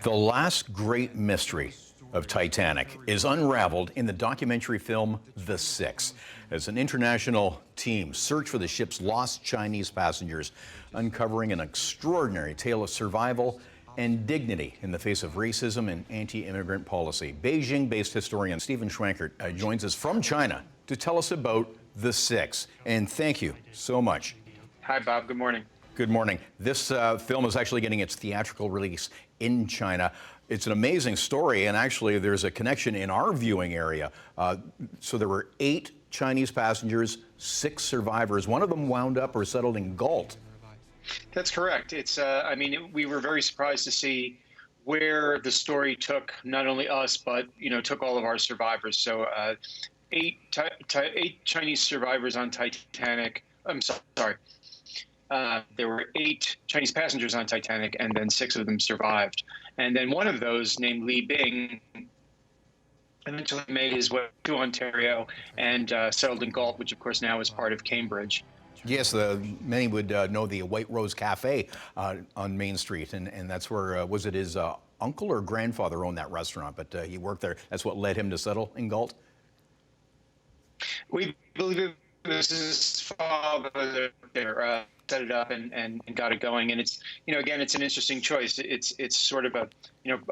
The last great mystery of Titanic is unraveled in the documentary film The Six, as an international team search for the ship's lost Chinese passengers, uncovering an extraordinary tale of survival and dignity in the face of racism and anti-immigrant policy. Beijing-based historian Stephen Schwankert joins us from China to tell us about The Six. And thank you so much. Hi, Bob. Good morning. Good morning. This film is actually getting its theatrical release in China. It's an amazing story, and actually there's a connection in our viewing area. So there were 8 Chinese passengers, 6 survivors. One of them wound up or settled in Galt. That's correct. It's, we were very surprised to see where the story took not only us, but, took all of our survivors. So 8 Chinese survivors on Titanic. I'm sorry. There were 8 Chinese passengers on Titanic, and then 6 of them survived. And then one of those, named Li Bing, eventually made his way to Ontario and settled in Galt, which of course now is part of Cambridge. Yes, many would know the White Rose Cafe on Main Street, and that's where, was it his uncle or grandfather owned that restaurant, but he worked there. That's what led him to settle in Galt? We believe it was his father there. Set it up and got it going, and it's again, it's an interesting choice. It's sort of a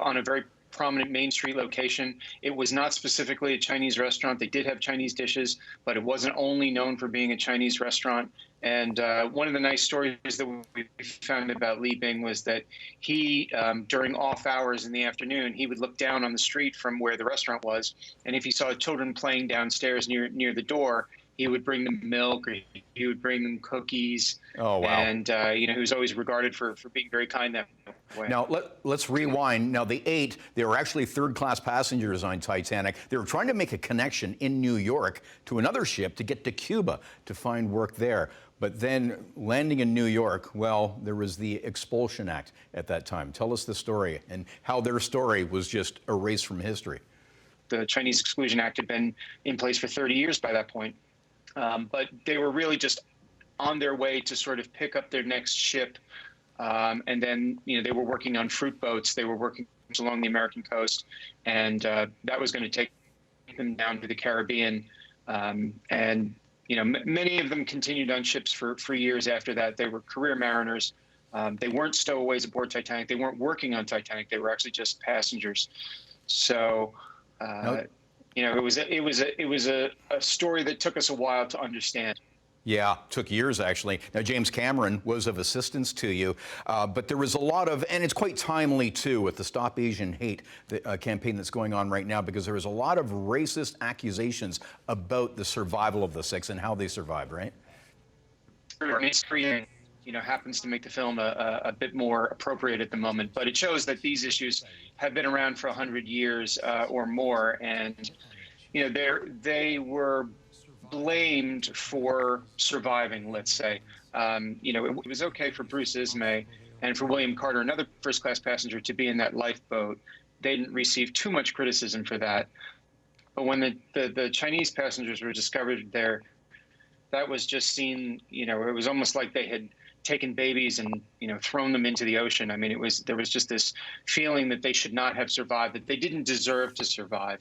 on a very prominent Main Street location. It was not specifically a Chinese restaurant. They did have Chinese dishes, but it wasn't only known for being a Chinese restaurant. And one of the nice stories that we found about Li Bing was that he, during off hours in the afternoon, he would look down on the street from where the restaurant was, and if he saw children playing downstairs near the door, he would bring them milk, or he would bring them cookies. Oh, wow. And, he was always regarded for being very kind that way. Now, let's rewind. Now, the 8, they were actually third-class passengers on Titanic. They were trying to make a connection in New York to another ship to get to Cuba to find work there. But then landing in New York, well, there was the Expulsion Act at that time. Tell us the story and how their story was just erased from history. The Chinese Exclusion Act had been in place for 30 years by that point. But they were really just on their way to sort of pick up their next ship. And then, they were working on fruit boats. They were working along the American coast. And that was going to take them down to the Caribbean. And, many of them continued on ships for years after that. They were career mariners. They weren't stowaways aboard Titanic. They weren't working on Titanic. They were actually just passengers. So... it was a story that took us a while to understand. Yeah, took years actually. Now, James Cameron was of assistance to you, but there was a lot of, and it's quite timely too, with the Stop Asian Hate campaign that's going on right now, because there was a lot of racist accusations about the survival of the 6 and how they survived, right? History, happens to make the film a bit more appropriate at the moment, but it shows that these issues have been around for 100 years or more, and they were blamed for surviving, let's say. It was okay for Bruce Ismay and for William Carter, another first-class passenger, to be in that lifeboat. They didn't receive too much criticism for that. But when the Chinese passengers were discovered there, that was just seen, it was almost like they had taken babies and, thrown them into the ocean. I mean, there was just this feeling that they should not have survived, that they didn't deserve to survive.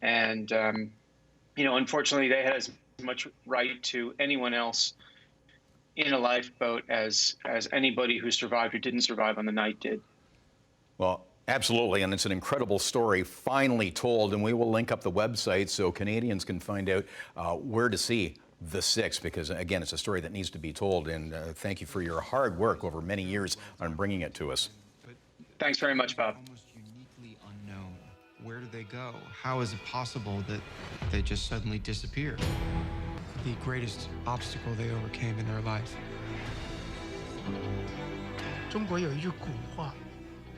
And, unfortunately, they had as much right to anyone else in a lifeboat as anybody who survived or didn't survive on the night did. Well, absolutely, and it's an incredible story, finally told, and we will link up the website so Canadians can find out where to see The Six, because, again, it's a story that needs to be told, and thank you for your hard work over many years on bringing it to us. Thanks very much, Bob. Almost uniquely unknown. Where do they go? How is it possible that they just suddenly disappear? The greatest obstacle they overcame in their life. 中国有一句古话